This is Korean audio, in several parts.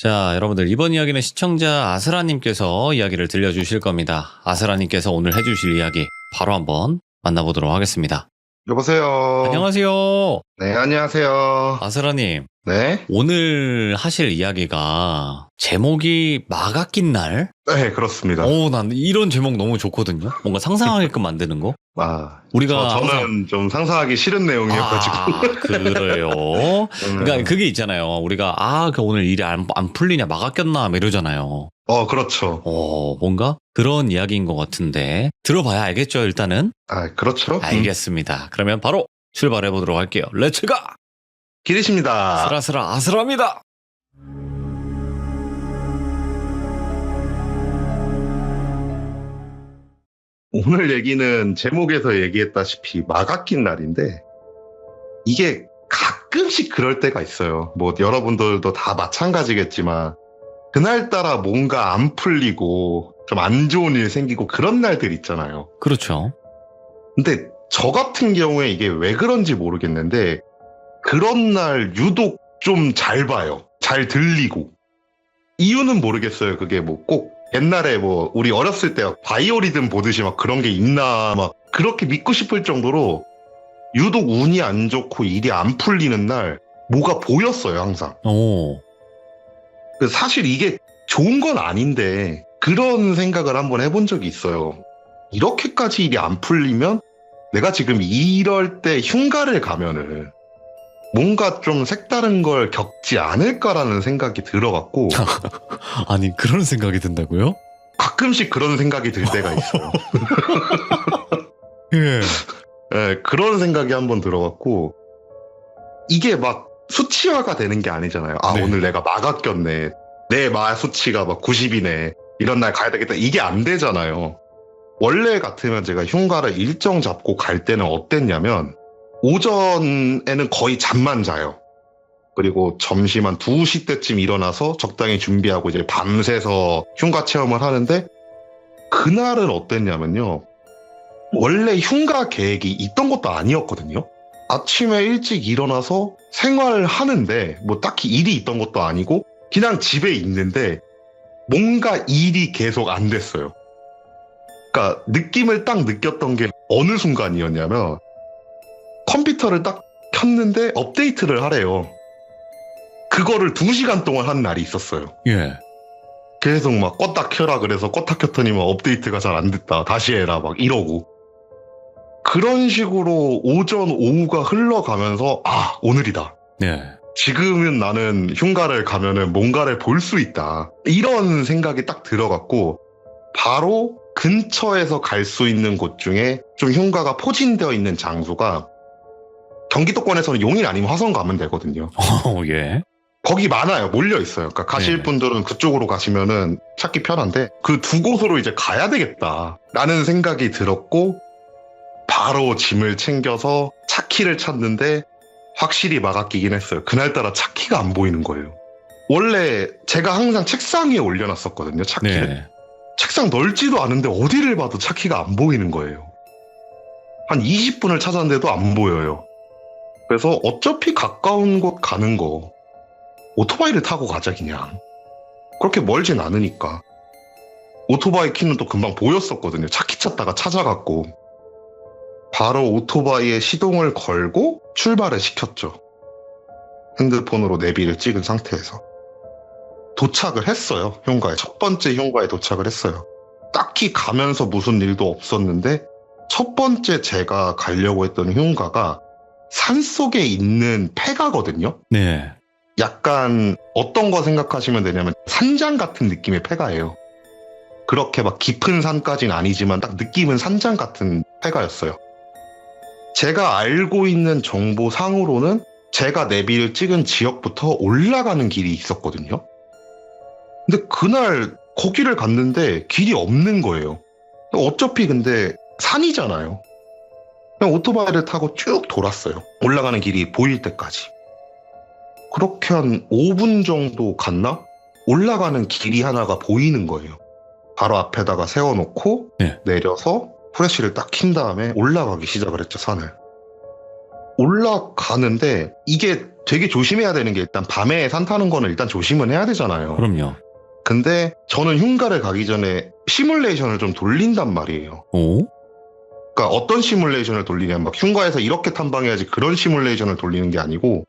자, 여러분들 이번 이야기는 시청자 아스라님께서 이야기를 들려주실 겁니다. 아스라님께서 오늘 해주실 이야기 바로 한번 만나보도록 하겠습니다. 여보세요. 안녕하세요. 네, 안녕하세요. 아스라님, 네? 오늘 하실 이야기가 제목이 막 아낀 날? 네, 그렇습니다. 난 이런 제목 너무 좋거든요. 뭔가 상상하게끔 만드는 거. 우리가 저는 좀 상상하기 싫은 내용이어가지고. 그래요. 그러니까 그게 있잖아요. 우리가 오늘 일이 안 풀리냐, 막 아꼈나, 뭐 이러잖아요. 그렇죠. 뭔가 그런 이야기인 것 같은데 들어봐야 알겠죠, 일단은? 그렇죠. 알겠습니다. 그러면 바로 출발해 보도록 할게요. 렛츠가! 기리십니다. 스라스라 아스라입니다. 오늘 얘기는 제목에서 얘기했다시피 막 아낀 날인데, 이게 가끔씩 그럴 때가 있어요. 뭐 여러분들도 다 마찬가지겠지만, 그날따라 뭔가 안 풀리고 좀 안 좋은 일 생기고 그런 날들 있잖아요. 그렇죠. 근데 저 같은 경우에 이게 왜 그런지 모르겠는데 그런 날 유독 좀 잘 봐요. 잘 들리고. 이유는 모르겠어요. 그게 뭐 꼭 옛날에 뭐 우리 어렸을 때 바이오리듬 보듯이 막 그런 게 있나 막 그렇게 믿고 싶을 정도로 유독 운이 안 좋고 일이 안 풀리는 날 뭐가 보였어요, 항상. 사실 이게 좋은 건 아닌데 그런 생각을 한번 해본 적이 있어요. 이렇게까지 일이 안 풀리면 내가 지금 이럴 때 흉가를 가면은 뭔가 좀 색다른 걸 겪지 않을까라는 생각이 들어갖고 아니, 그런 생각이 든다고요? 가끔씩 그런 생각이 들 때가 있어요. 예. 네, 그런 생각이 한번 들어갖고 이게 막 수치화가 되는 게 아니잖아요. 네. 오늘 내가 막 아꼈네. 내 마 수치가 막 90이네. 이런 날 가야 되겠다. 이게 안 되잖아요. 원래 같으면 제가 흉가를 일정 잡고 갈 때는 어땠냐면 오전에는 거의 잠만 자요. 그리고 점심 한 2시 때쯤 일어나서 적당히 준비하고 이제 밤새서 흉가 체험을 하는데 그날은 어땠냐면요. 원래 흉가 계획이 있던 것도 아니었거든요. 아침에 일찍 일어나서 생활하는데 뭐 딱히 일이 있던 것도 아니고 그냥 집에 있는데 뭔가 일이 계속 안 됐어요. 그러니까 느낌을 딱 느꼈던 게 어느 순간이었냐면 컴퓨터를 딱 켰는데 업데이트를 하래요. 그거를 2시간 동안 한 날이 있었어요. 예. 계속 막 껐다 켜라 그래서 껐다 켰더니 막 업데이트가 잘 안 됐다. 다시 해라 막 이러고. 그런 식으로 오전 오후가 흘러가면서 오늘이다. 네. 지금은 나는 흉가를 가면은 뭔가를 볼 수 있다. 이런 생각이 딱 들어갔고 바로 근처에서 갈 수 있는 곳 중에 좀 흉가가 포진되어 있는 장소가 경기도권에서는 용인 아니면 화성 가면 되거든요. 예. 거기 많아요. 몰려 있어요. 그러니까 가실 네. 분들은 그쪽으로 가시면은 찾기 편한데 그 두 곳으로 이제 가야 되겠다라는 생각이 들었고 바로 짐을 챙겨서 차키를 찾는데 확실히 막 아끼긴 했어요. 그날따라 차키가 안 보이는 거예요. 원래 제가 항상 책상 위에 올려놨었거든요. 차키를. 네. 책상 넓지도 않은데 어디를 봐도 차키가 안 보이는 거예요. 한 20분을 찾았는데도 안 보여요. 그래서 어차피 가까운 곳 가는 거 오토바이를 타고 가자 그냥. 그렇게 멀진 않으니까. 오토바이 키는 또 금방 보였었거든요. 차키 찾다가 찾아갔고 바로 오토바이에 시동을 걸고 출발을 시켰죠. 핸드폰으로 내비를 찍은 상태에서. 도착을 했어요. 흉가에. 첫 번째 흉가에 도착을 했어요. 딱히 가면서 무슨 일도 없었는데 첫 번째 제가 가려고 했던 흉가가 산속에 있는 폐가거든요. 네. 약간 어떤 거 생각하시면 되냐면 산장 같은 느낌의 폐가예요. 그렇게 막 깊은 산까지는 아니지만 딱 느낌은 산장 같은 폐가였어요. 제가 알고 있는 정보상으로는 제가 내비를 찍은 지역부터 올라가는 길이 있었거든요. 근데 그날 거기를 갔는데 길이 없는 거예요. 어차피 근데 산이잖아요. 그냥 오토바이를 타고 쭉 돌았어요. 올라가는 길이 보일 때까지. 그렇게 한 5분 정도 갔나? 올라가는 길이 하나가 보이는 거예요. 바로 앞에다가 세워놓고 네. 내려서 프레쉬를 딱 킨 다음에 올라가기 시작을 했죠, 산을. 올라가는데 이게 되게 조심해야 되는 게 일단 밤에 산 타는 거는 일단 조심은 해야 되잖아요. 그럼요. 근데 저는 흉가를 가기 전에 시뮬레이션을 좀 돌린단 말이에요. 오? 그러니까 어떤 시뮬레이션을 돌리냐면 막 흉가에서 이렇게 탐방해야지 그런 시뮬레이션을 돌리는 게 아니고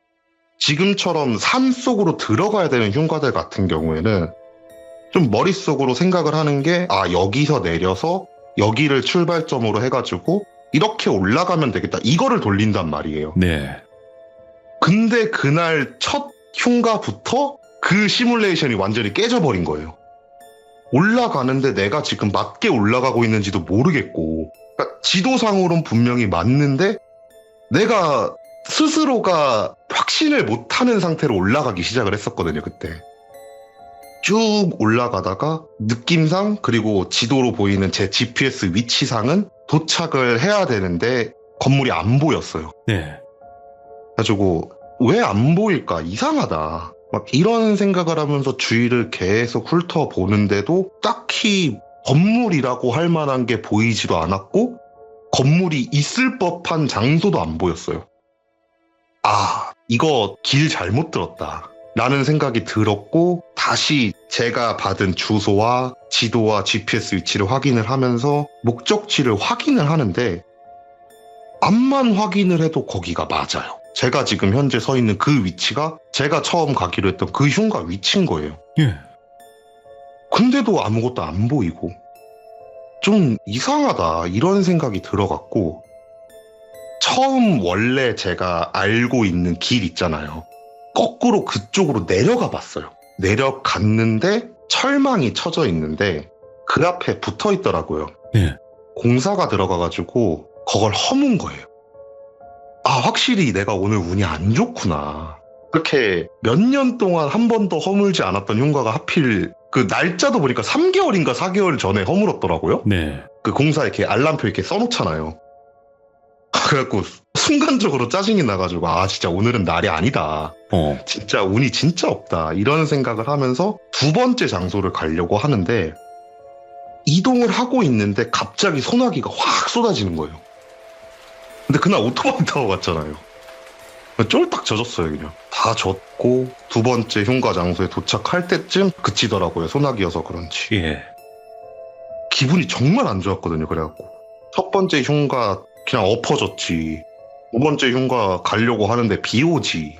지금처럼 산 속으로 들어가야 되는 흉가들 같은 경우에는 좀 머릿속으로 생각을 하는 게 여기서 내려서 여기를 출발점으로 해가지고 이렇게 올라가면 되겠다. 이거를 돌린단 말이에요. 네. 근데 그날 첫 흉가부터 그 시뮬레이션이 완전히 깨져버린 거예요. 올라가는데 내가 지금 맞게 올라가고 있는지도 모르겠고, 그러니까 지도상으로는 분명히 맞는데 내가 스스로가 확신을 못하는 상태로 올라가기 시작을 했었거든요, 그때. 쭉 올라가다가 느낌상 그리고 지도로 보이는 제 GPS 위치상은 도착을 해야 되는데 건물이 안 보였어요. 네. 그래가지고 왜 안 보일까? 이상하다. 막 이런 생각을 하면서 주위를 계속 훑어보는데도 딱히 건물이라고 할 만한 게 보이지도 않았고 건물이 있을 법한 장소도 안 보였어요. 이거 길 잘못 들었다 라는 생각이 들었고 다시 제가 받은 주소와 지도와 GPS 위치를 확인을 하면서 목적지를 확인을 하는데 앞만 확인을 해도 거기가 맞아요. 제가 지금 현재 서 있는 그 위치가 제가 처음 가기로 했던 그 흉가 위치인 거예요. 예. 근데도 아무것도 안 보이고 좀 이상하다 이런 생각이 들어갔고 처음 원래 제가 알고 있는 길 있잖아요. 거꾸로 그쪽으로 내려가 봤어요. 내려갔는데 철망이 쳐져 있는데 그 앞에 붙어 있더라고요. 예. 공사가 들어가가지고 그걸 허문 거예요. 확실히 내가 오늘 운이 안 좋구나. 그렇게 몇 년 동안 한 번도 허물지 않았던 흉가가 하필 그 날짜도 보니까 3개월인가 4개월 전에 허물었더라고요. 네. 그 공사 이렇게 알람표 이렇게 써놓잖아요. 그래갖고 순간적으로 짜증이 나가지고 진짜 오늘은 날이 아니다. 진짜 운이 진짜 없다. 이런 생각을 하면서 두 번째 장소를 가려고 하는데 이동을 하고 있는데 갑자기 소나기가 확 쏟아지는 거예요. 근데 그날 오토바이 타고 갔잖아요. 쫄딱 젖었어요, 그냥. 다 젖고 두 번째 흉가 장소에 도착할 때쯤 그치더라고요. 소나기여서 그런지. 예. 기분이 정말 안 좋았거든요. 그래갖고 첫 번째 흉가 그냥 엎어졌지. 두 번째 흉가 가려고 하는데 비 오지.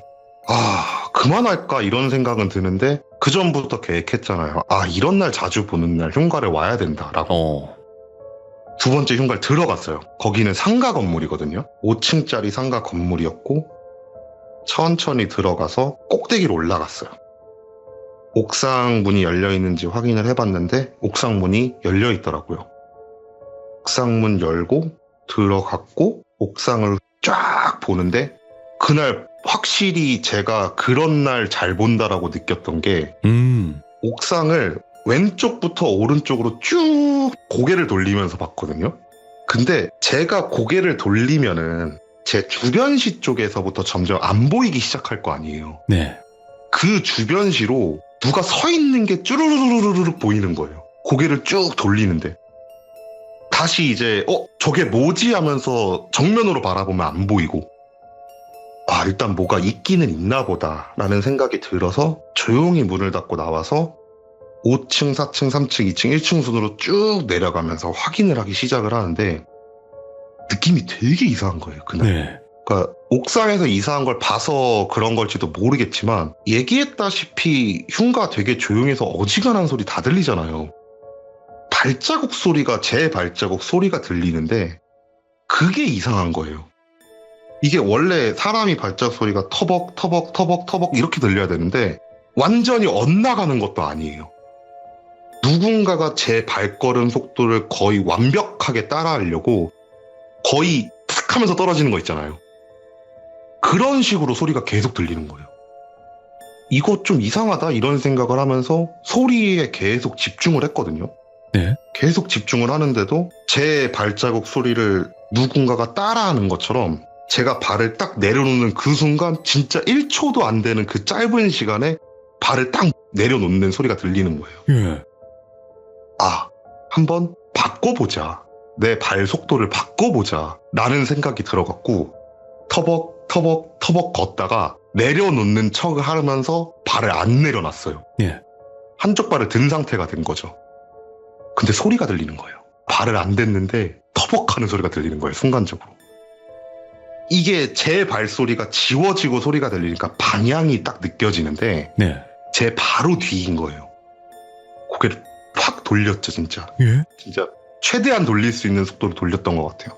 그만할까 이런 생각은 드는데 그 전부터 계획했잖아요. 이런 날 자주 보는 날 흉가를 와야 된다라고. 두 번째 흉가를 들어갔어요. 거기는 상가 건물이거든요. 5층짜리 상가 건물이었고 천천히 들어가서 꼭대기로 올라갔어요. 옥상 문이 열려 있는지 확인을 해봤는데 옥상 문이 열려 있더라고요. 옥상 문 열고 들어갔고 옥상을 쫙 보는데 그날 확실히 제가 그런 날 잘 본다라고 느꼈던 게 옥상을 왼쪽부터 오른쪽으로 쭉 고개를 돌리면서 봤거든요. 근데 제가 고개를 돌리면은 제 주변시 쪽에서부터 점점 안 보이기 시작할 거 아니에요. 네. 그 주변시로 누가 서 있는 게 쭈루루루루루 보이는 거예요. 고개를 쭉 돌리는데. 다시 이제 저게 뭐지 하면서 정면으로 바라보면 안 보이고 일단 뭐가 있기는 있나 보다 라는 생각이 들어서 조용히 문을 닫고 나와서 5층, 4층, 3층, 2층, 1층 순으로 쭉 내려가면서 확인을 하기 시작을 하는데 느낌이 되게 이상한 거예요, 그날. 네. 그러니까 옥상에서 이상한 걸 봐서 그런 걸지도 모르겠지만 얘기했다시피 흉가 되게 조용해서 어지간한 소리 다 들리잖아요. 발자국 소리가 제 발자국 소리가 들리는데 그게 이상한 거예요. 이게 원래 사람이 발자국 소리가 터벅 터벅 터벅 터벅 이렇게 들려야 되는데 완전히 엇나가는 것도 아니에요. 누군가가 제 발걸음 속도를 거의 완벽하게 따라하려고 거의 탁 하면서 떨어지는 거 있잖아요. 그런 식으로 소리가 계속 들리는 거예요. 이거 좀 이상하다 이런 생각을 하면서 소리에 계속 집중을 했거든요. 네. 계속 집중을 하는데도 제 발자국 소리를 누군가가 따라하는 것처럼 제가 발을 딱 내려놓는 그 순간 진짜 1초도 안 되는 그 짧은 시간에 발을 딱 내려놓는 소리가 들리는 거예요. 예. 한번 바꿔보자. 내 발 속도를 바꿔보자. 라는 생각이 들어갔고 터벅 터벅 걷다가 내려놓는 척을 하면서 발을 안 내려놨어요. 예. 한쪽 발을 든 상태가 된 거죠. 근데 소리가 들리는 거예요. 발을 안 댔는데 터벅하는 소리가 들리는 거예요. 순간적으로. 이게 제 발소리가 지워지고 소리가 들리니까 방향이 딱 느껴지는데 네. 제 바로 뒤인 거예요. 고개를 확 돌렸죠, 진짜. 예. 진짜 최대한 돌릴 수 있는 속도로 돌렸던 것 같아요.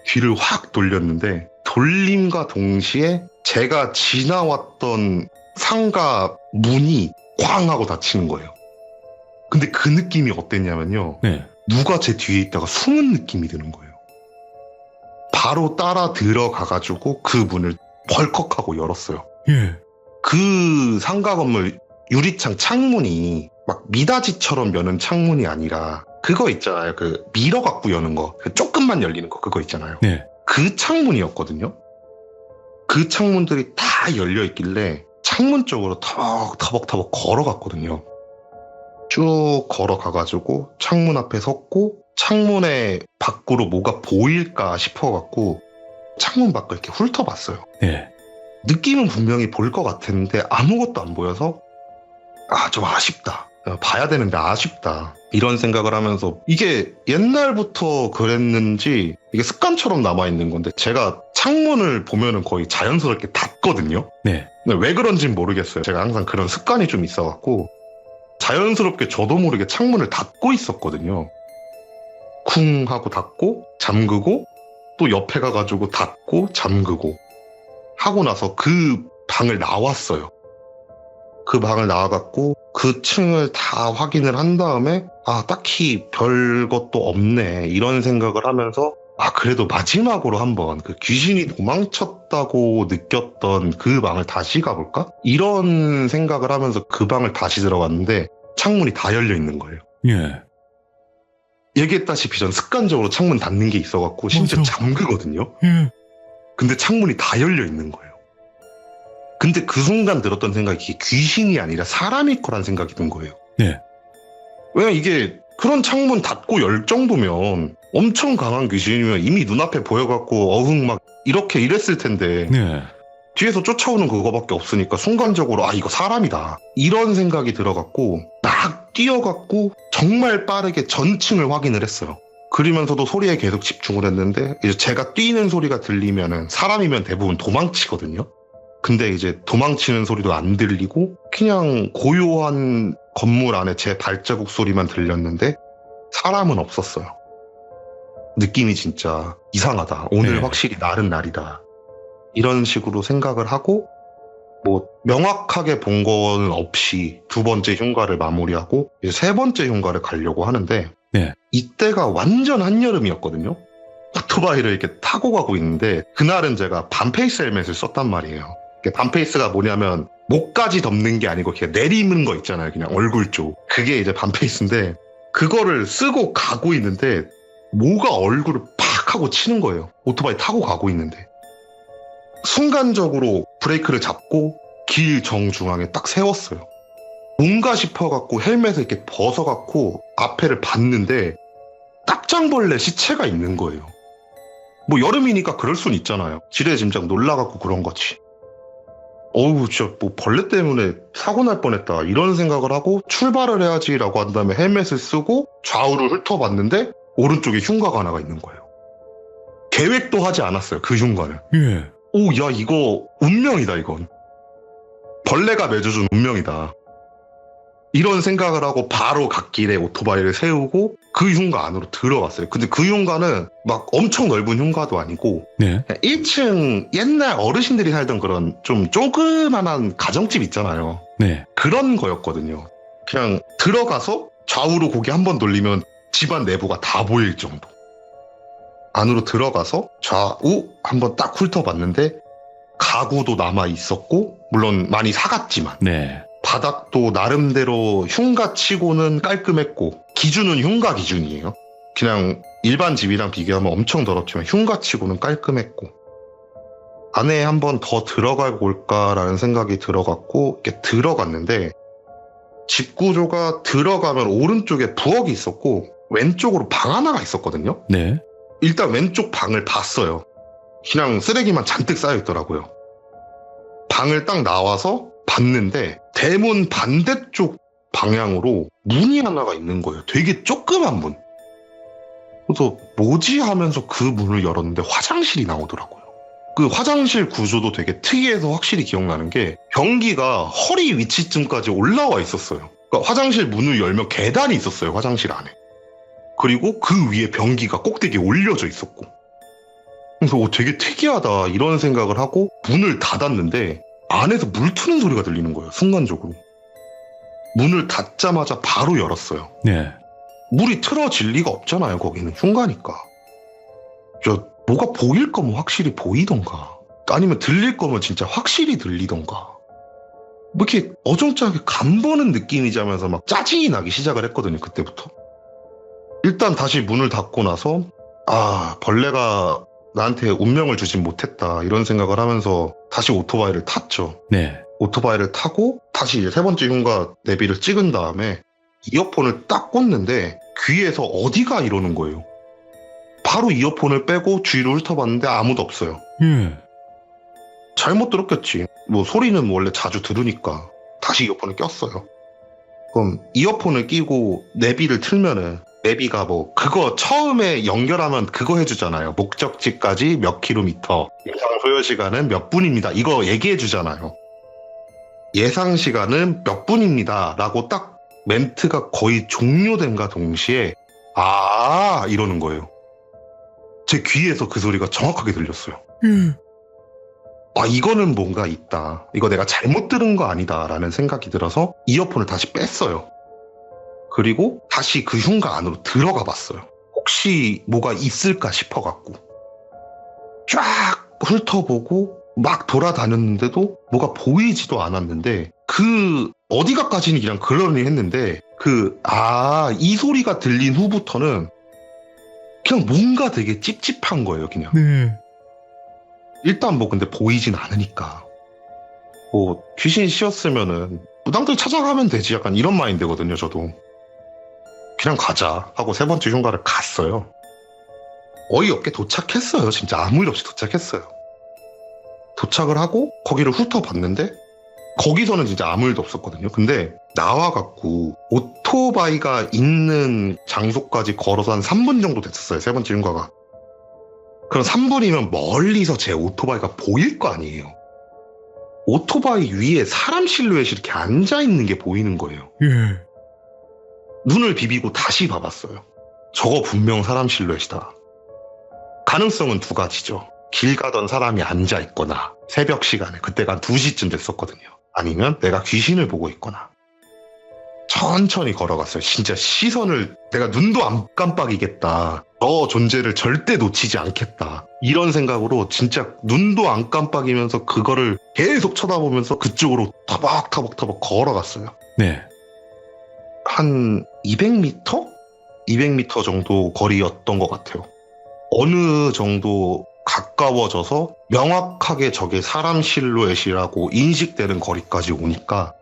뒤를 확 돌렸는데 돌림과 동시에 제가 지나왔던 상가 문이 쾅 하고 닫히는 거예요. 근데 그 느낌이 어땠냐면요. 네. 누가 제 뒤에 있다가 숨은 느낌이 드는 거예요. 바로 따라 들어가가지고 그 문을 벌컥하고 열었어요. 예. 그 상가 건물 유리창 창문이 막 미닫이처럼 여는 창문이 아니라 그거 있잖아요. 그 밀어 갖고 여는 거. 그 조금만 열리는 거 그거 있잖아요. 네. 그 창문이었거든요. 그 창문들이 다 열려 있길래 창문 쪽으로 터벅터벅 걸어갔거든요. 쭉 걸어가가지고 창문 앞에 섰고 창문에 밖으로 뭐가 보일까 싶어갖고 창문 밖을 이렇게 훑어봤어요. 네. 느낌은 분명히 볼 것 같았는데 아무것도 안 보여서 좀 아쉽다. 봐야 되는데 아쉽다. 이런 생각을 하면서 이게 옛날부터 그랬는지 이게 습관처럼 남아있는 건데 제가 창문을 보면은 거의 자연스럽게 닫거든요. 네. 근데 왜 그런지는 모르겠어요. 제가 항상 그런 습관이 좀 있어갖고 자연스럽게 저도 모르게 창문을 닫고 있었거든요. 쿵 하고 닫고 잠그고 또 옆에 가가지고 닫고 잠그고 하고 나서 그 방을 나왔어요. 그 방을 나와갖고 그 층을 다 확인을 한 다음에 딱히 별 것도 없네 이런 생각을 하면서 그래도 마지막으로 한번 그 귀신이 도망쳤다고 느꼈던 그 방을 다시 가볼까? 이런 생각을 하면서 그 방을 다시 들어갔는데 창문이 다 열려 있는 거예요. 예. 얘기했다시피 전 습관적으로 창문 닫는 게 있어갖고 심지어 맞아. 잠그거든요. 예. 근데 창문이 다 열려 있는 거예요. 근데 그 순간 들었던 생각이 이게 귀신이 아니라 사람일 거란 생각이 든 거예요. 네. 왜냐면 이게 그런 창문 닫고 열 정도면 엄청 강한 귀신이면 이미 눈앞에 보여갖고 어흥 막 이렇게 이랬을 텐데 네. 뒤에서 쫓아오는 그거밖에 없으니까 순간적으로 이거 사람이다 이런 생각이 들어갖고 막 뛰어갖고 정말 빠르게 전층을 확인을 했어요. 그러면서도 소리에 계속 집중을 했는데 이제 제가 뛰는 소리가 들리면은 사람이면 대부분 도망치거든요. 근데 이제 도망치는 소리도 안 들리고 그냥 고요한 건물 안에 제 발자국 소리만 들렸는데 사람은 없었어요. 느낌이 진짜 이상하다. 오늘 네. 확실히 날은 날이다. 이런 식으로 생각을 하고 뭐 명확하게 본 건 없이 두 번째 흉가를 마무리하고 이제 세 번째 흉가를 가려고 하는데 네. 이때가 완전 한여름이었거든요. 오토바이를 이렇게 타고 가고 있는데 그날은 제가 반페이스 헬멧을 썼단 말이에요. 반페이스가 뭐냐면 목까지 덮는 게 아니고 그냥 내리는 거 있잖아요. 그냥 얼굴 쪽. 그게 이제 반페이스인데 그거를 쓰고 가고 있는데 뭐가 얼굴을 팍 하고 치는 거예요. 오토바이 타고 가고 있는데. 순간적으로 브레이크를 잡고 길 정중앙에 딱 세웠어요. 뭔가 싶어갖고 헬멧을 이렇게 벗어갖고 앞에를 봤는데 딱장벌레 시체가 있는 거예요. 뭐 여름이니까 그럴 순 있잖아요. 지레짐작 놀라갖고 그런 거지. 어우 진짜 뭐 벌레 때문에 사고 날 뻔했다 이런 생각을 하고 출발을 해야지라고 한 다음에 헬멧을 쓰고 좌우를 훑어봤는데 오른쪽에 흉가가 하나가 있는 거예요. 계획도 하지 않았어요. 그 흉가는. 예. 야 이거 운명이다 이건. 벌레가 맺어준 운명이다. 이런 생각을 하고 바로 갓길에 오토바이를 세우고 그 흉가 안으로 들어갔어요. 근데 그 흉가는 막 엄청 넓은 흉가도 아니고 네. 1층 옛날 어르신들이 살던 그런 좀 조그만한 가정집 있잖아요. 네. 그런 거였거든요. 그냥 들어가서 좌우로 고개 한번 돌리면 집안 내부가 다 보일 정도. 안으로 들어가서 좌우 한번 딱 훑어봤는데 가구도 남아 있었고 물론 많이 사갔지만 네. 바닥도 나름대로 흉가치고는 깔끔했고 기준은 흉가 기준이에요. 그냥 일반 집이랑 비교하면 엄청 더럽지만 흉가치고는 깔끔했고 안에 한번 더 들어가 볼까라는 생각이 들어갔고 이렇게 들어갔는데 집 구조가 들어가면 오른쪽에 부엌이 있었고 왼쪽으로 방 하나가 있었거든요. 네. 일단 왼쪽 방을 봤어요. 그냥 쓰레기만 잔뜩 쌓여있더라고요. 방을 딱 나와서 봤는데 대문 반대쪽 방향으로 문이 하나가 있는 거예요. 되게 조그만 문. 그래서 뭐지 하면서 그 문을 열었는데 화장실이 나오더라고요. 그 화장실 구조도 되게 특이해서 확실히 기억나는 게 변기가 허리 위치쯤까지 올라와 있었어요. 그러니까 화장실 문을 열면 계단이 있었어요. 화장실 안에. 그리고 그 위에 변기가 꼭대기에 올려져 있었고. 그래서 되게 특이하다 이런 생각을 하고 문을 닫았는데 안에서 물 트는 소리가 들리는 거예요. 순간적으로. 문을 닫자마자 바로 열었어요. 네. 물이 틀어질 리가 없잖아요. 거기는 흉가니까. 뭐가 보일 거면 확실히 보이던가 아니면 들릴 거면 진짜 확실히 들리던가 뭐 이렇게 어정쩡하게 간보는 느낌이지 하면서 막 짜증이 나기 시작을 했거든요. 그때부터. 일단 다시 문을 닫고 나서 벌레가 나한테 운명을 주진 못했다 이런 생각을 하면서 다시 오토바이를 탔죠. 네. 오토바이를 타고 다시 이제 세 번째 흉가 내비를 찍은 다음에 이어폰을 딱 꽂는데 귀에서 어디가 이러는 거예요. 바로 이어폰을 빼고 주위를 훑어봤는데 아무도 없어요. 잘못 들었겠지. 뭐 소리는 원래 자주 들으니까 다시 이어폰을 꼈어요. 그럼 이어폰을 끼고 내비를 틀면은 내비가 뭐 그거 처음에 연결하면 그거 해주잖아요. 목적지까지 몇 킬로미터, 예상 소요 시간은 몇 분입니다. 이거 얘기해주잖아요. 예상 시간은 몇 분입니다. 라고 딱 멘트가 거의 종료된과 동시에 이러는 거예요. 제 귀에서 그 소리가 정확하게 들렸어요. 이거는 뭔가 있다. 이거 내가 잘못 들은 거 아니다 라는 생각이 들어서 이어폰을 다시 뺐어요. 그리고 다시 그 흉가 안으로 들어가 봤어요. 혹시 뭐가 있을까 싶어갖고. 쫙 훑어보고 막 돌아다녔는데도 뭐가 보이지도 않았는데 어디가까지는 그냥 그러니 했는데 이 소리가 들린 후부터는 그냥 뭔가 되게 찝찝한 거예요, 그냥. 일단 근데 보이진 않으니까. 귀신이 씌었으면은 무당들 찾아가면 되지. 약간 이런 마인드거든요, 저도. 그냥 가자 하고 세 번째 흉가를 갔어요. 어이없게 도착했어요. 진짜 아무 일 없이 도착했어요. 도착을 하고 거기를 훑어봤는데 거기서는 진짜 아무 일도 없었거든요. 근데 나와갖고 오토바이가 있는 장소까지 걸어서 한 3분 정도 됐었어요. 세 번째 흉가가. 그럼 3분이면 멀리서 제 오토바이가 보일 거 아니에요. 오토바이 위에 사람 실루엣이 이렇게 앉아있는 게 보이는 거예요. 눈을 비비고 다시 봐봤어요. 저거 분명 사람 실루엣이다. 가능성은 두 가지죠. 길 가던 사람이 앉아있거나 새벽 시간에 그때가 2시쯤 됐었거든요. 아니면 내가 귀신을 보고 있거나. 천천히 걸어갔어요. 진짜 시선을 내가 눈도 안 깜빡이겠다. 저 존재를 절대 놓치지 않겠다. 이런 생각으로 진짜 눈도 안 깜빡이면서 그거를 계속 쳐다보면서 그쪽으로 터벅터벅 걸어갔어요. 네. 한 200m? 200m 정도 거리였던 것 같아요. 어느 정도 가까워져서 명확하게 저게 사람 실루엣이라고 인식되는 거리까지 오니까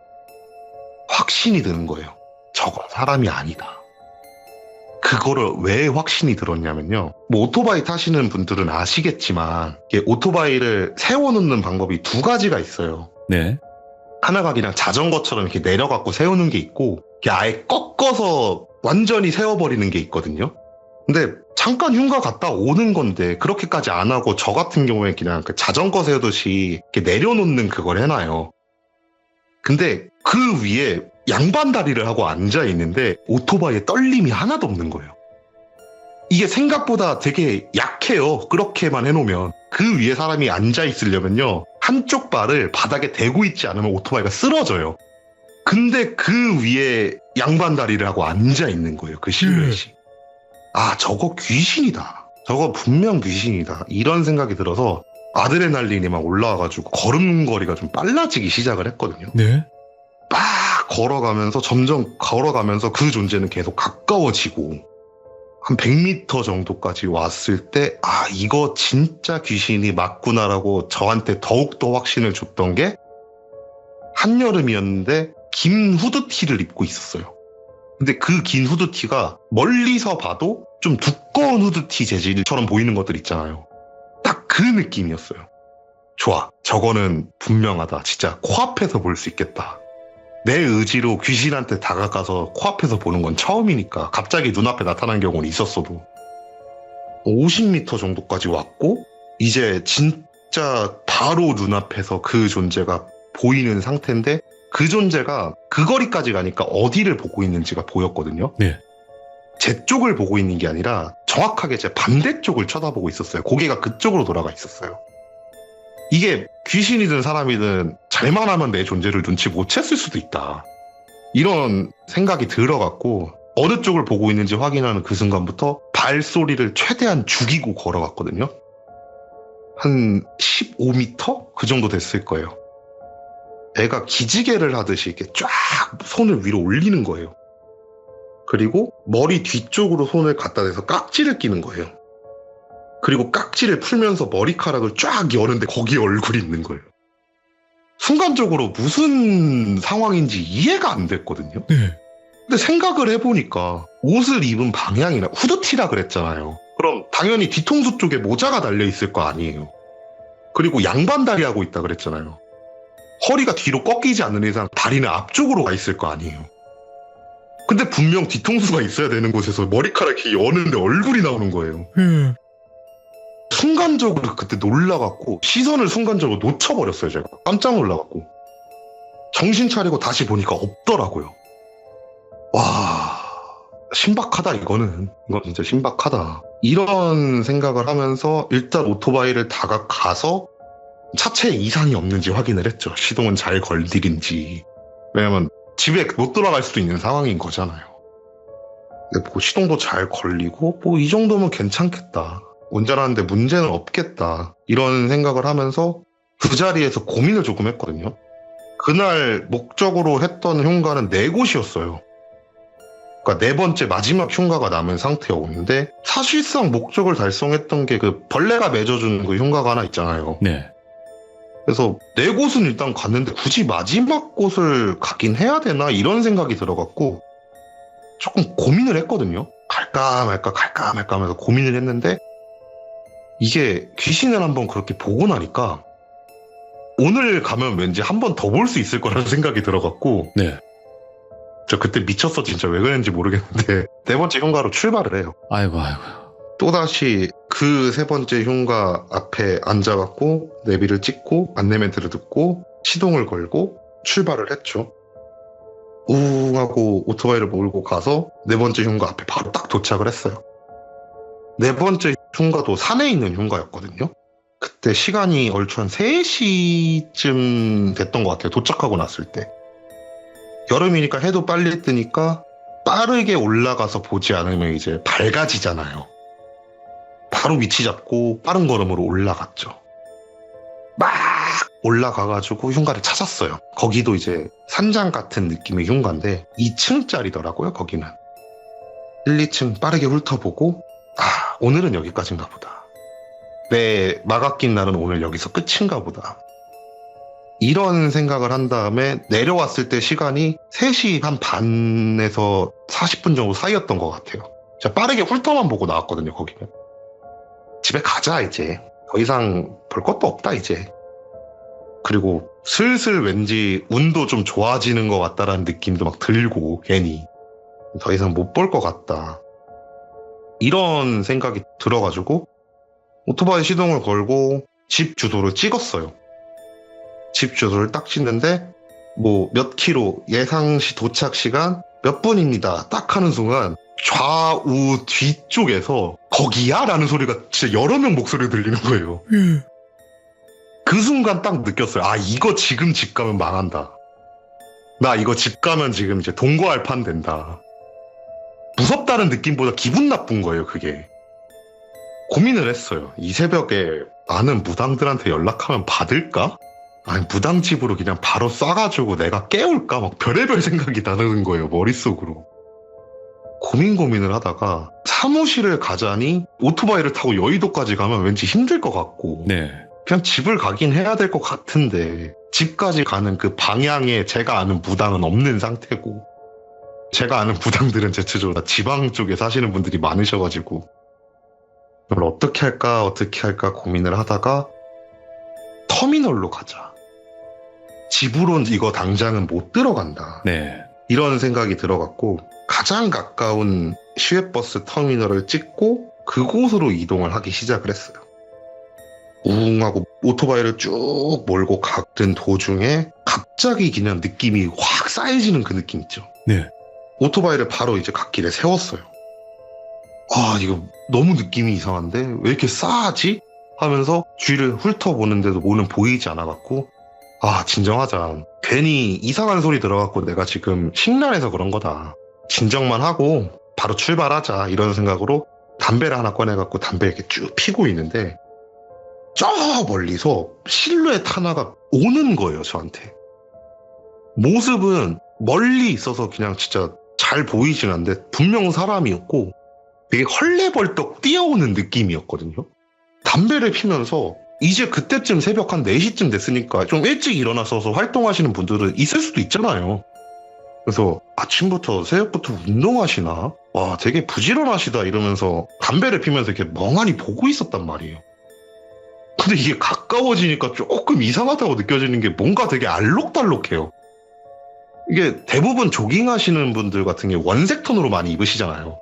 확신이 드는 거예요. 저건 사람이 아니다. 그거를 왜 확신이 들었냐면요. 오토바이 타시는 분들은 아시겠지만 오토바이를 세워놓는 방법이 두 가지가 있어요. 네. 하나가 그냥 자전거처럼 이렇게 내려갖고 세우는 게 있고 아예 꺾어서 완전히 세워버리는 게 있거든요. 근데 잠깐 흉가 갔다 오는 건데 그렇게까지 안 하고 저 같은 경우에 그냥 자전거 세우듯이 이렇게 내려놓는 그걸 해놔요. 근데 그 위에 양반다리를 하고 앉아있는데 오토바이에 떨림이 하나도 없는 거예요. 이게 생각보다 되게 약해요. 그렇게만 해놓으면. 그 위에 사람이 앉아있으려면요. 한쪽 발을 바닥에 대고 있지 않으면 오토바이가 쓰러져요. 근데 그 위에 양반다리를 하고 앉아있는 거예요. 그 실루엣이. 저거 귀신이다. 저거 분명 귀신이다. 이런 생각이 들어서 아드레날린이 막 올라와가지고 걸음걸이가 좀 빨라지기 시작을 했거든요. 네. 막 걸어가면서 점점 걸어가면서 그 존재는 계속 가까워지고 한 100m 정도까지 왔을 때 이거 진짜 귀신이 맞구나라고 저한테 더욱더 확신을 줬던 게 한여름이었는데 긴 후드티를 입고 있었어요. 근데 그 긴 후드티가 멀리서 봐도 좀 두꺼운 후드티 재질처럼 보이는 것들 있잖아요. 딱 그 느낌이었어요. 좋아. 저거는 분명하다. 진짜 코앞에서 볼 수 있겠다. 내 의지로 귀신한테 다가가서 코앞에서 보는 건 처음이니까 갑자기 눈앞에 나타난 경우는 있었어도 50m 정도까지 왔고 이제 진짜 바로 눈앞에서 그 존재가 보이는 상태인데 그 존재가 그 거리까지 가니까 어디를 보고 있는지가 보였거든요. 네. 제 쪽을 보고 있는 게 아니라 정확하게 제 반대쪽을 쳐다보고 있었어요. 고개가 그쪽으로 돌아가 있었어요. 이게 귀신이든 사람이든 잘만 하면 내 존재를 눈치 못 챘을 수도 있다. 이런 생각이 들어갔고 어느 쪽을 보고 있는지 확인하는 그 순간부터 발소리를 최대한 죽이고 걸어갔거든요. 한 15m? 그 정도 됐을 거예요. 애가 기지개를 하듯이 이렇게 쫙 손을 위로 올리는 거예요. 그리고 머리 뒤쪽으로 손을 갖다 대서 깍지를 끼는 거예요. 그리고 깍지를 풀면서 머리카락을 쫙 여는데 거기에 얼굴이 있는 거예요. 순간적으로 무슨 상황인지 이해가 안 됐거든요. 네. 근데 생각을 해보니까 옷을 입은 방향이나 후드티라 그랬잖아요. 그럼 당연히 뒤통수 쪽에 모자가 달려있을 거 아니에요. 그리고 양반다리 하고 있다 그랬잖아요. 허리가 뒤로 꺾이지 않는 이상 다리는 앞쪽으로 가 있을 거 아니에요. 근데 분명 뒤통수가 있어야 되는 곳에서 머리카락이 여는데 얼굴이 나오는 거예요. 순간적으로 그때 놀라갖고 시선을 순간적으로 놓쳐버렸어요. 제가 깜짝 놀라갖고 정신 차리고 다시 보니까 없더라고요. 와, 신박하다. 이건 진짜 신박하다. 이런 생각을 하면서 일단 오토바이를 다가가서 차체에 이상이 없는지 확인을 했죠. 시동은 잘 걸리는지. 왜냐면 집에 못 돌아갈 수도 있는 상황인 거잖아요. 시동도 잘 걸리고 뭐 이 정도면 괜찮겠다. 운전하는데 문제는 없겠다. 이런 생각을 하면서 그 자리에서 고민을 조금 했거든요. 그날 목적으로 했던 흉가는 4곳이었어요. 그러니까 4번째 마지막 흉가가 남은 상태였는데 사실상 목적을 달성했던 게 그 벌레가 맺어주는 그 흉가가 하나 있잖아요. 네. 그래서 4곳은 일단 갔는데 굳이 마지막 곳을 가긴 해야 되나 이런 생각이 들어갖고 조금 고민을 했거든요. 갈까 말까 하면서 고민을 했는데 이게 귀신을 한번 그렇게 보고 나니까 오늘 가면 왠지 한 번 더 볼 수 있을 거라는 생각이 들어갖고 네. 저 그때 미쳤어. 진짜 왜 그랬는지 모르겠는데 4번째 흉가로 출발을 해요. 아이고. 또다시 그 3번째 흉가 앞에 앉아갖고 내비를 찍고 안내 멘트를 듣고 시동을 걸고 출발을 했죠. 우웅 하고 오토바이를 몰고 가서 4번째 흉가 앞에 바로 딱 도착을 했어요. 4번째 흉가도 산에 있는 흉가였거든요. 그때 시간이 얼추 한 3시쯤 됐던 것 같아요. 도착하고 났을 때. 여름이니까 해도 빨리 뜨니까 빠르게 올라가서 보지 않으면 이제 밝아지잖아요. 바로 위치 잡고 빠른 걸음으로 올라갔죠. 막 올라가가지고 흉가를 찾았어요. 거기도 이제 산장 같은 느낌의 흉가인데 2층짜리더라고요. 거기는 1, 2층 빠르게 훑어보고 오늘은 여기까지인가 보다. 내 막아낀 날은 오늘 여기서 끝인가 보다. 이런 생각을 한 다음에 내려왔을 때 시간이 3시 한 반에서 40분 정도 사이였던 것 같아요. 제가 빠르게 훑어만 보고 나왔거든요. 거기는. 집에 가자 이제. 더 이상 볼 것도 없다 이제. 그리고 슬슬 왠지 운도 좀 좋아지는 것 같다라는 느낌도 막 들고 괜히 더 이상 못 볼 것 같다. 이런 생각이 들어가지고 오토바이 시동을 걸고 집 주소를 찍었어요. 집 주소를 딱 찍는데 뭐 몇 킬로 예상시 도착 시간 몇 분입니다. 딱 하는 순간 좌우 뒤쪽에서 거기야? 라는 소리가 진짜 여러 명 목소리가 들리는 거예요. 그 순간 딱 느꼈어요. 이거 지금 집 가면 망한다. 나 이거 집 가면 지금 이제 동거할 판 된다. 무섭다는 느낌보다 기분 나쁜 거예요, 그게. 고민을 했어요. 이 새벽에 아는 무당들한테 연락하면 받을까? 아니, 무당집으로 그냥 바로 쏴가지고 내가 깨울까? 막 별의별 생각이 나는 거예요, 머릿속으로. 고민을 하다가 사무실을 가자니 오토바이를 타고 여의도까지 가면 왠지 힘들 것 같고. 네. 그냥 집을 가긴 해야 될 것 같은데 집까지 가는 그 방향에 제가 아는 무당은 없는 상태고 제가 아는 무당들은 대체적으로 다 지방 쪽에 사시는 분들이 많으셔가지고 이걸 어떻게 할까 고민을 하다가 터미널로 가자. 집으로는 이거 당장은 못 들어간다. 네. 이런 생각이 들어갔고 가장 가까운 시외버스 터미널을 찍고 그곳으로 이동을 하기 시작을 했어요. 우웅하고 오토바이를 쭉 몰고 가던 도중에 갑자기 그냥 느낌이 확 쌓여지는 그 느낌 있죠. 네. 오토바이를 바로 이제 갓길에 세웠어요. 아, 이거 너무 느낌이 이상한데 왜 이렇게 싸하지? 하면서 주위를 훑어보는데도 뭐는 보이지 않아갖고 아, 진정하자. 괜히 이상한 소리 들어갖고 내가 지금 심란해서 그런 거다. 진정만 하고 바로 출발하자. 이런 생각으로 담배를 하나 꺼내갖고 담배 이렇게 쭉 피고 있는데 저 멀리서 실루엣 하나가 오는 거예요, 저한테. 모습은 멀리 있어서 그냥 진짜 잘 보이진 않는데 분명 사람이었고 되게 헐레벌떡 뛰어오는 느낌이었거든요. 담배를 피면서 이제 그때쯤 새벽 한 4시쯤 됐으니까 좀 일찍 일어나셔서 활동하시는 분들은 있을 수도 있잖아요. 그래서 아침부터 새벽부터 운동하시나? 와, 되게 부지런하시다 이러면서 담배를 피면서 이렇게 멍하니 보고 있었단 말이에요. 근데 이게 가까워지니까 조금 이상하다고 느껴지는 게 뭔가 되게 알록달록해요. 이게 대부분 조깅하시는 분들 같은 게 원색 톤으로 많이 입으시잖아요.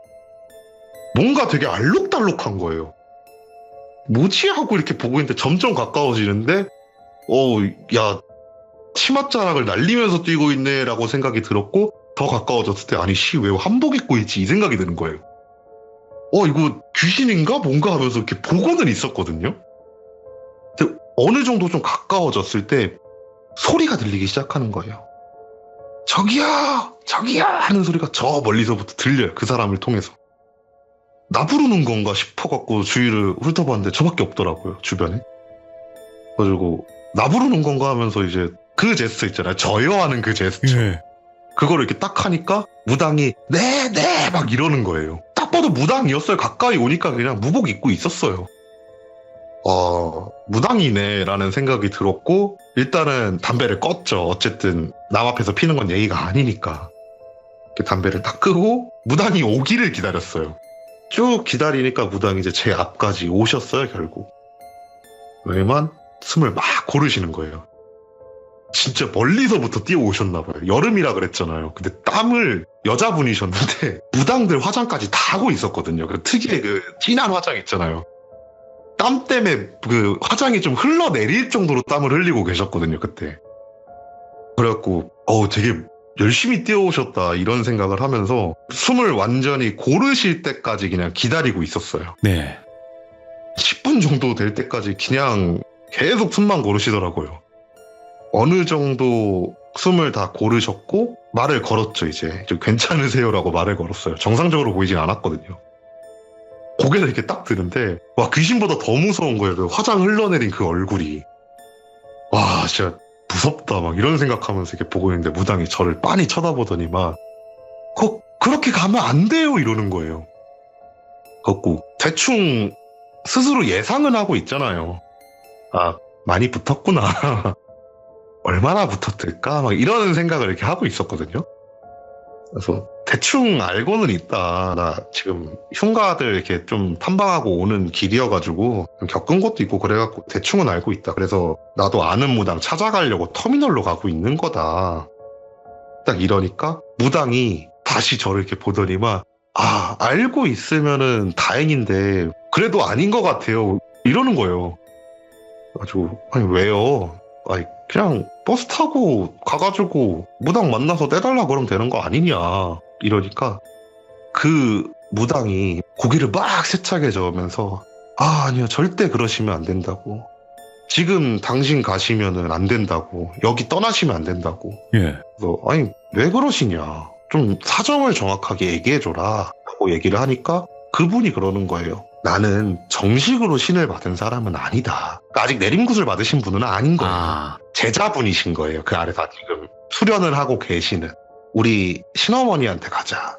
뭔가 되게 알록달록한 거예요. 뭐지? 하고 이렇게 보고 있는데 점점 가까워지는데 야, 치맛자락을 날리면서 뛰고 있네 라고 생각이 들었고 더 가까워졌을 때 아니 왜 한복 입고 있지? 이 생각이 드는 거예요. 이거 귀신인가? 뭔가 하면서 이렇게 보고는 있었거든요. 근데 어느 정도 좀 가까워졌을 때 소리가 들리기 시작하는 거예요. 저기야! 저기야! 하는 소리가 저 멀리서부터 들려요. 그 사람을 통해서. 나 부르는 건가 싶어갖고 주위를 훑어봤는데 저밖에 없더라고요, 주변에. 그래가지고 나 부르는 건가 하면서 이제 그 제스처 있잖아요. 저요 하는 그 제스처. 예. 그거를 이렇게 딱 하니까 무당이 네 막 이러는 거예요. 딱 봐도 무당이었어요. 가까이 오니까 그냥 무복 입고 있었어요. 무당이네 라는 생각이 들었고 일단은 담배를 껐죠. 어쨌든 남 앞에서 피는 건 예의가 아니니까. 이렇게 담배를 딱 끄고 무당이 오기를 기다렸어요. 쭉 기다리니까 무당이 이제 제 앞까지 오셨어요, 결국. 왜만 숨을 막 고르시는 거예요. 진짜 멀리서부터 뛰어오셨나봐요. 여름이라 그랬잖아요. 근데 땀을 여자분이셨는데 무당들 화장까지 다 하고 있었거든요. 그 특유의 그 진한 화장 있잖아요. 땀 때문에 그 화장이 좀 흘러내릴 정도로 땀을 흘리고 계셨거든요, 그때. 그래갖고 되게 열심히 뛰어오셨다 이런 생각을 하면서 숨을 완전히 고르실 때까지 그냥 기다리고 있었어요. 네. 10분 정도 될 때까지 그냥 계속 숨만 고르시더라고요. 어느 정도 숨을 다 고르셨고 말을 걸었죠. 이제 좀 괜찮으세요라고 말을 걸었어요. 정상적으로 보이진 않았거든요. 고개를 이렇게 딱 드는데 와, 귀신보다 더 무서운 거예요. 그 화장 흘러내린 그 얼굴이. 와, 진짜 무섭다 막 이런 생각하면서 이렇게 보고 있는데 무당이 저를 빤히 쳐다보더니 막 그렇게 가면 안 돼요 이러는 거예요. 그래갖고 대충 스스로 예상은 하고 있잖아요. 아, 많이 붙었구나. 얼마나 붙었을까? 막 이런 생각을 이렇게 하고 있었거든요. 그래서 대충 알고는 있다. 나 지금 흉가들 이렇게 좀 탐방하고 오는 길이어가지고 좀 겪은 것도 있고 그래갖고 대충은 알고 있다. 그래서 나도 아는 무당 찾아가려고 터미널로 가고 있는 거다. 딱 이러니까 무당이 다시 저를 이렇게 보더니만 알고 있으면은 다행인데 그래도 아닌 것 같아요. 이러는 거예요. 아주 아니 왜요? 아니 그냥 버스 타고 가가지고 무당 만나서 떼달라 그러면 되는 거 아니냐 이러니까 그 무당이 고개를 막 세차게 저으면서 아니요 절대 그러시면 안 된다고. 지금 당신 가시면은 안 된다고. 여기 떠나시면 안 된다고. 예. 그래서 아니 왜 그러시냐 좀 사정을 정확하게 얘기해줘라 하고 얘기를 하니까 그분이 그러는 거예요. 나는 정식으로 신을 받은 사람은 아니다. 그러니까 아직 내림굿을 받으신 분은 아닌 거예요. 제자분이신 거예요. 그 아래서 지금 수련을 하고 계시는. 우리 신어머니한테 가자.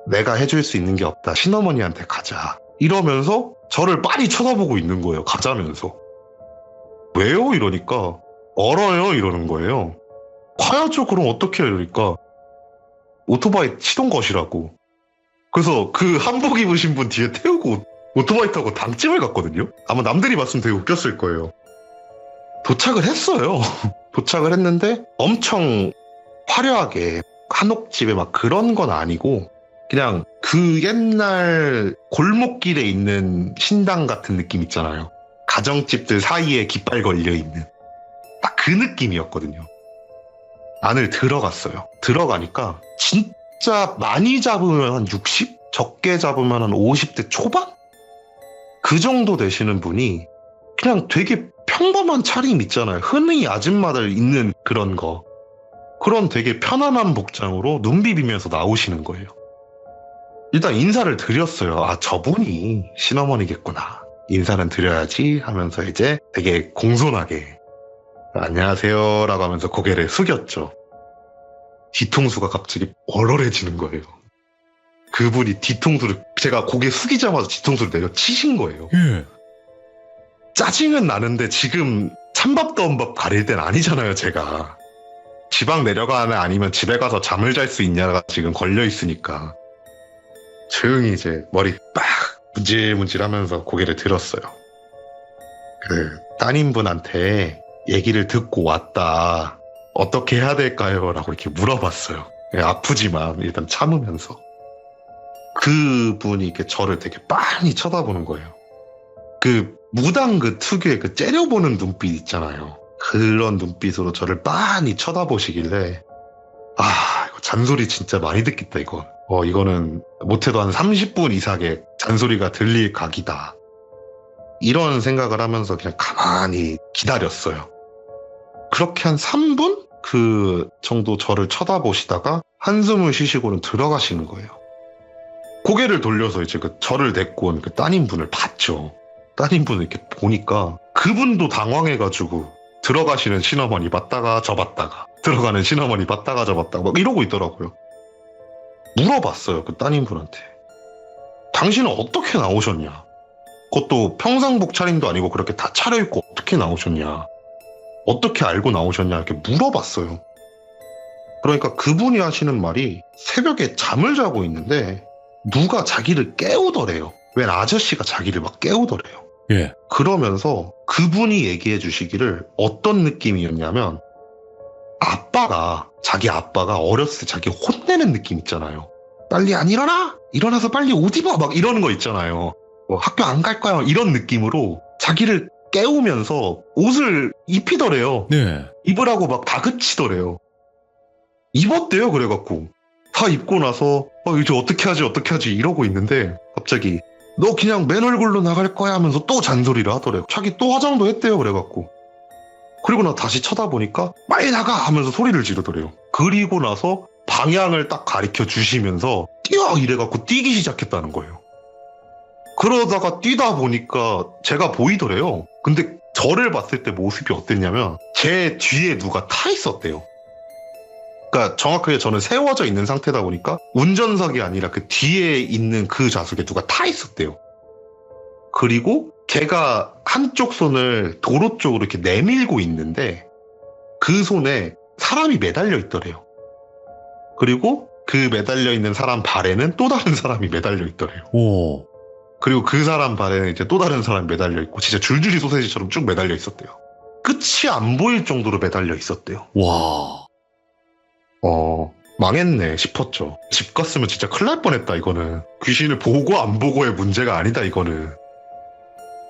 내가 해줄 수 있는 게 없다. 신어머니한테 가자. 이러면서 저를 빤히 쳐다보고 있는 거예요. 가자면서. 왜요? 이러니까 얼어요? 이러는 거예요. 가야죠. 그럼 어떻게 해요? 이러니까 오토바이 시동 거시라고. 그래서 그 한복 입으신 분 뒤에 태우고 오토바이 타고 당집을 갔거든요. 아마 남들이 봤으면 되게 웃겼을 거예요. 도착을 했어요. 도착을 했는데 엄청 화려하게 한옥집에 막 그런 건 아니고 그냥 그 옛날 골목길에 있는 신당 같은 느낌 있잖아요. 가정집들 사이에 깃발 걸려있는 딱 그 느낌이었거든요. 안을 들어갔어요. 들어가니까 진짜 많이 잡으면 한 60? 적게 잡으면 한 50대 초반? 그 정도 되시는 분이 그냥 되게 평범한 차림 있잖아요. 흔히 아줌마들 입는 그런 거. 그런 되게 편안한 복장으로 눈 비비면서 나오시는 거예요. 일단 인사를 드렸어요. 아, 저분이 시어머니겠구나. 인사는 드려야지 하면서 이제 되게 공손하게 안녕하세요 라고 하면서 고개를 숙였죠. 뒤통수가 갑자기 얼얼해지는 거예요. 그분이 뒤통수를 제가 고개 숙이자마자 뒤통수를 내려 치신 거예요. 예. 짜증은 나는데 지금 찬밥 더운 밥 가릴 땐 아니잖아요. 제가 지방 내려가나 아니면 집에 가서 잠을 잘 수 있냐가 지금 걸려 있으니까 조용히 이제 머리 빡 문질문질하면서 고개를 들었어요. 그 따님분한테 얘기를 듣고 왔다. 어떻게 해야 될까요? 라고 이렇게 물어봤어요. 아프지만 일단 참으면서. 그분이 이렇게 저를 되게 빤히 쳐다보는 거예요. 그 무당 그 특유의 그 째려보는 눈빛 있잖아요. 그런 눈빛으로 저를 빤히 쳐다보시길래 아, 이거 잔소리 진짜 많이 듣겠다 이거. 이거는 못해도 한 30분 이상의 잔소리가 들릴 각이다. 이런 생각을 하면서 그냥 가만히 기다렸어요. 그렇게 한 3분? 그 정도 저를 쳐다보시다가 한숨을 쉬시고는 들어가시는 거예요. 고개를 돌려서 이제 그 저를 데리고 온 그 따님분을 봤죠. 따님분을 이렇게 보니까 그분도 당황해가지고 들어가시는 시어머니 봤다가 저 봤다가 들어가는 시어머니 봤다가 저 봤다가 막 이러고 있더라고요. 물어봤어요. 그 따님분한테. 당신은 어떻게 나오셨냐? 그것도 평상복 차림도 아니고 그렇게 다 차려입고 어떻게 나오셨냐? 어떻게 알고 나오셨냐? 이렇게 물어봤어요. 그러니까 그분이 하시는 말이 새벽에 잠을 자고 있는데 누가 자기를 깨우더래요. 웬 아저씨가 자기를 막 깨우더래요. 예. 그러면서 그분이 얘기해 주시기를 어떤 느낌이었냐면 자기 아빠가 어렸을 때 자기 혼내는 느낌 있잖아요. 빨리 안 일어나? 일어나서 빨리 옷 입어! 막 이러는 거 있잖아요. 학교 안 갈 거야? 이런 느낌으로 자기를 깨우면서 옷을 입히더래요. 네. 입으라고 막 다그치더래요. 입었대요. 그래갖고 다 입고 나서 이제 어떻게 하지 이러고 있는데 갑자기 너 그냥 맨 얼굴로 나갈 거야 하면서 또 잔소리를 하더래요. 자기 또 화장도 했대요. 그래갖고 그리고 나 다시 쳐다보니까 빨리 나가 하면서 소리를 지르더래요. 그리고 나서 방향을 딱 가리켜 주시면서 뛰어 이래갖고 뛰기 시작했다는 거예요. 그러다가 뛰다 보니까 제가 보이더래요. 근데 저를 봤을 때 모습이 어땠냐면 제 뒤에 누가 타 있었대요. 그러니까 정확하게 저는 세워져 있는 상태다 보니까 운전석이 아니라 그 뒤에 있는 그 좌석에 누가 타 있었대요. 그리고 걔가 한쪽 손을 도로 쪽으로 이렇게 내밀고 있는데 그 손에 사람이 매달려 있더래요. 그리고 그 매달려 있는 사람 발에는 또 다른 사람이 매달려 있더래요. 오. 그리고 그 사람 발에는 이제 또 다른 사람이 매달려 있고 진짜 줄줄이 소세지처럼 쭉 매달려 있었대요. 끝이 안 보일 정도로 매달려 있었대요. 와. 망했네 싶었죠. 집 갔으면 진짜 큰일 날 뻔했다 이거는. 귀신을 보고 안 보고의 문제가 아니다 이거는.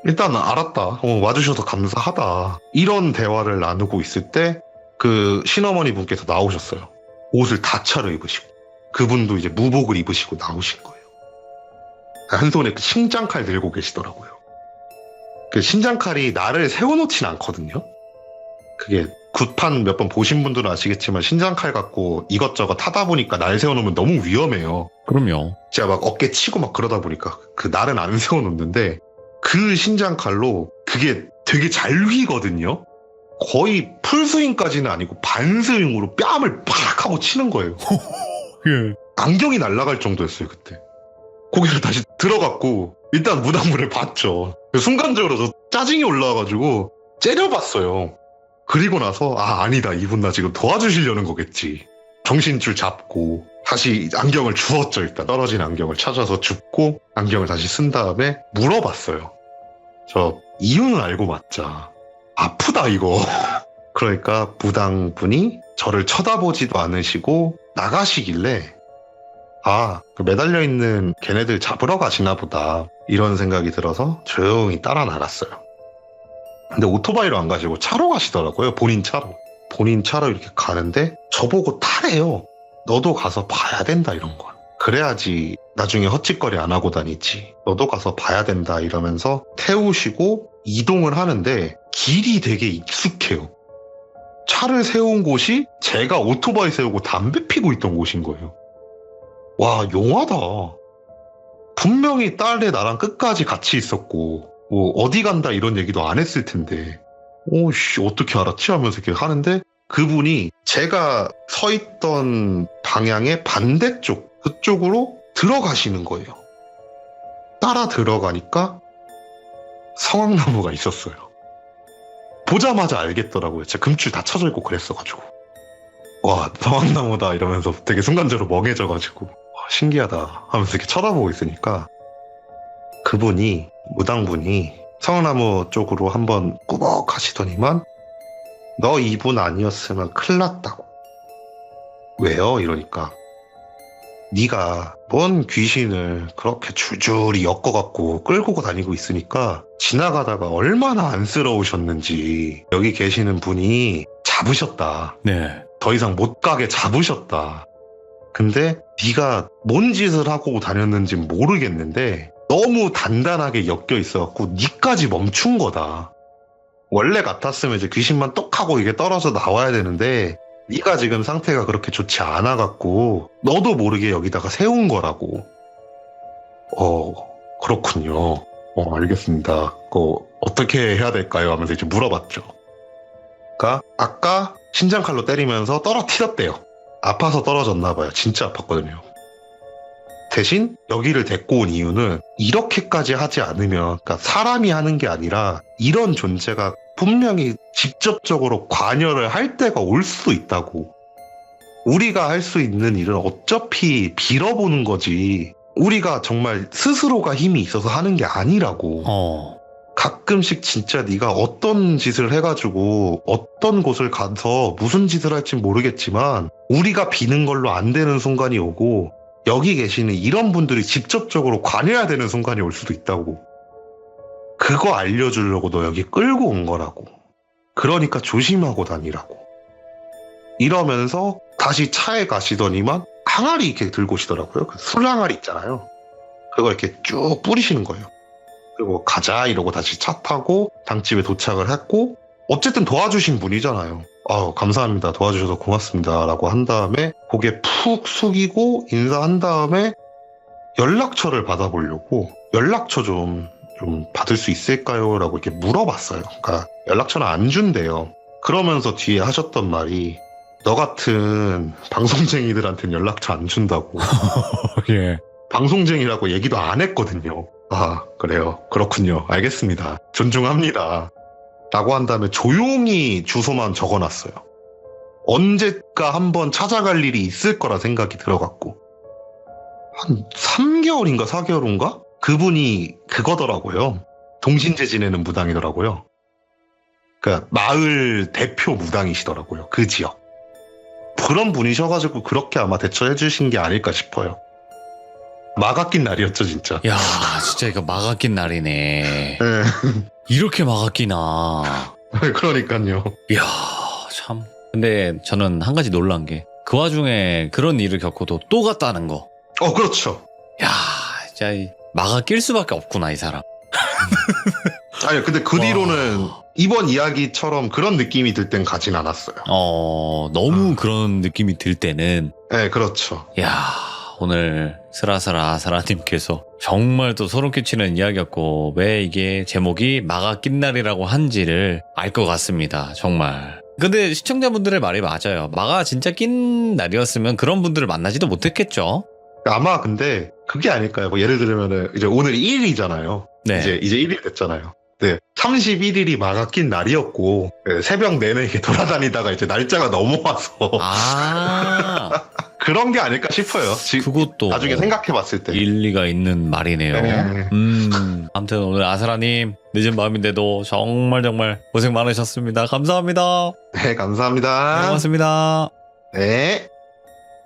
일단 알았다. 와주셔서 감사하다. 이런 대화를 나누고 있을 때 그 신어머니 분께서 나오셨어요. 옷을 다 차려입으시고 그분도 이제 무복을 입으시고 나오신 거예요. 한 손에 그 신장칼 들고 계시더라고요. 그 신장칼이 날을 세워놓진 않거든요. 그게 굿판 몇 번 보신 분들은 아시겠지만 신장칼 갖고 이것저것 하다 보니까 날 세워놓으면 너무 위험해요. 그럼요. 제가 막 어깨 치고 막 그러다 보니까 그 날은 안 세워놓는데 그 신장칼로 그게 되게 잘 휘거든요. 거의 풀스윙까지는 아니고 반스윙으로 뺨을 팍 하고 치는 거예요. 예. 안경이 날아갈 정도였어요 그때. 고개를 다시 들어갔고 일단 무당분을 봤죠. 순간적으로 저 짜증이 올라와가지고 째려봤어요. 그리고 나서 아니다 이분 나 지금 도와주시려는 거겠지. 정신줄 잡고 다시 안경을 주웠죠. 일단 떨어진 안경을 찾아서 줍고 안경을 다시 쓴 다음에 물어봤어요. 저 이유는 알고 맞자. 아프다 이거. 그러니까 무당분이 저를 쳐다보지도 않으시고 나가시길래 그 매달려 있는 걔네들 잡으러 가시나 보다 이런 생각이 들어서 조용히 따라 나갔어요. 근데 오토바이로 안 가시고 차로 가시더라고요. 본인 차로 이렇게 가는데 저보고 타래요. 너도 가서 봐야 된다 이런 거. 그래야지 나중에 헛짓거리 안 하고 다니지. 너도 가서 봐야 된다 이러면서 태우시고 이동을 하는데 길이 되게 익숙해요. 차를 세운 곳이 제가 오토바이 세우고 담배 피고 있던 곳인 거예요. 와, 용하다. 분명히 딸에 나랑 끝까지 같이 있었고 뭐 어디 간다 이런 얘기도 안 했을 텐데 오씨 어떻게 알았지 하면서 이렇게 하는데 그분이 제가 서 있던 방향의 반대쪽 그쪽으로 들어가시는 거예요. 따라 들어가니까 성황나무가 있었어요. 보자마자 알겠더라고요. 제가 금줄 다 쳐져 있고 그랬어가지고 와 성황나무다 이러면서 되게 순간적으로 멍해져가지고 와, 신기하다 하면서 이렇게 쳐다보고 있으니까 그분이 무당분이 성황나무 쪽으로 한번 꾸벅 하시더니만 너 이분 아니었으면 큰일 났다고. 왜요? 이러니까 네가 뭔 귀신을 그렇게 줄줄이 엮어갖고 끌고 다니고 있으니까 지나가다가 얼마나 안쓰러우셨는지 여기 계시는 분이 잡으셨다. 네. 더 이상 못 가게 잡으셨다. 근데 네가 뭔 짓을 하고 다녔는지 모르겠는데 너무 단단하게 엮여 있어갖고 니까지 멈춘 거다. 원래 같았으면 이제 귀신만 똑하고 이게 떨어져 나와야 되는데 네가 지금 상태가 그렇게 좋지 않아갖고 너도 모르게 여기다가 세운 거라고. 그렇군요. 알겠습니다. 어떻게 해야 될까요? 하면서 이제 물어봤죠. 그러니까 아까 신장칼로 때리면서 떨어뜨렸대요. 아파서 떨어졌나 봐요. 진짜 아팠거든요. 대신 여기를 데리고 온 이유는 이렇게까지 하지 않으면 그러니까 사람이 하는 게 아니라 이런 존재가 분명히 직접적으로 관여를 할 때가 올 수도 있다고. 우리가 할 수 있는 일은 어차피 빌어보는 거지 우리가 정말 스스로가 힘이 있어서 하는 게 아니라고. 가끔씩 진짜 네가 어떤 짓을 해가지고 어떤 곳을 가서 무슨 짓을 할지 모르겠지만 우리가 비는 걸로 안 되는 순간이 오고 여기 계시는 이런 분들이 직접적으로 관여해야 되는 순간이 올 수도 있다고. 그거 알려주려고 너 여기 끌고 온 거라고. 그러니까 조심하고 다니라고. 이러면서 다시 차에 가시더니만 항아리 이렇게 들고 오시더라고요. 그 술 항아리 있잖아요. 그거 이렇게 쭉 뿌리시는 거예요. 그리고 가자 이러고 다시 차 타고 당집에 도착을 했고 어쨌든 도와주신 분이잖아요. 감사합니다. 도와주셔서 고맙습니다. 라고 한 다음에 고개 푹 숙이고 인사한 다음에 연락처를 받아보려고 연락처 좀 받을 수 있을까요? 라고 이렇게 물어봤어요. 그러니까 연락처는 안 준대요. 그러면서 뒤에 하셨던 말이 너 같은 방송쟁이들한테는 연락처 안 준다고. 예. 방송쟁이라고 얘기도 안 했거든요. 그래요. 그렇군요. 알겠습니다. 존중합니다. 라고 한 다음에 조용히 주소만 적어놨어요. 언제까 한번 찾아갈 일이 있을 거라 생각이 들어갔고 한 3개월인가 4개월인가? 그분이 그거더라고요. 동신제 지내는 무당이더라고요. 그러니까 마을 대표 무당이시더라고요. 그 지역. 그런 분이셔가지고 그렇게 아마 대처해 주신 게 아닐까 싶어요. 막아낀 날이었죠 진짜. 야, 진짜 이거 막아낀 날이네. 네. 이렇게 막아끼나. 그러니까요. 이야, 참. 근데 저는 한 가지 놀란 게 그 와중에 그런 일을 겪고도 또 갔다는 거. 그렇죠. 야, 진짜 막아낄 수밖에 없구나 이 사람. 아니 근데 그 뒤로는 이번 이야기처럼 그런 느낌이 들 땐 가진 않았어요. 너무 그런 느낌이 들 때는. 네, 그렇죠. 야, 오늘 스라스라 아사라님께서 정말 또 소름 끼치는 이야기였고 왜 이게 제목이 막아낀 날이라고 한지를 알 것 같습니다. 정말. 근데 시청자분들의 말이 맞아요. 막아 진짜 낀 날이었으면 그런 분들을 만나지도 못했겠죠. 아마 근데 그게 아닐까요? 뭐 예를 들면은 이제 오늘 1일이잖아요. 네. 이제 1일 됐잖아요. 네. 31일이 막아낀 날이었고 새벽 내내 이렇게 돌아다니다가 이제 날짜가 넘어와서 그런 게 아닐까 싶어요. 그것도 나중에 생각해봤을 때. 일리가 있는 말이네요. 네. 아무튼 오늘 아사라님 늦은 밤인데도 정말 고생 많으셨습니다. 감사합니다. 네, 감사합니다. 고맙습니다. 네.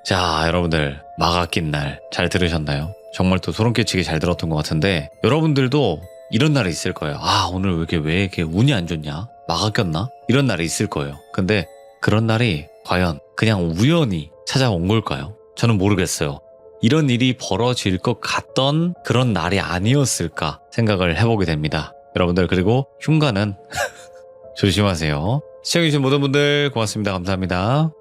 자, 여러분들 마가 낀 날 잘 들으셨나요? 정말 또 소름 끼치게 잘 들었던 것 같은데 여러분들도 이런 날이 있을 거예요. 아, 오늘 왜 이렇게 운이 안 좋냐? 마가 꼈나? 이런 날이 있을 거예요. 근데 그런 날이 과연 그냥 우연히 찾아온 걸까요? 저는 모르겠어요. 이런 일이 벌어질 것 같던 그런 날이 아니었을까 생각을 해보게 됩니다. 여러분들, 그리고 흉가는 조심하세요. 시청해주신 모든 분들 고맙습니다. 감사합니다.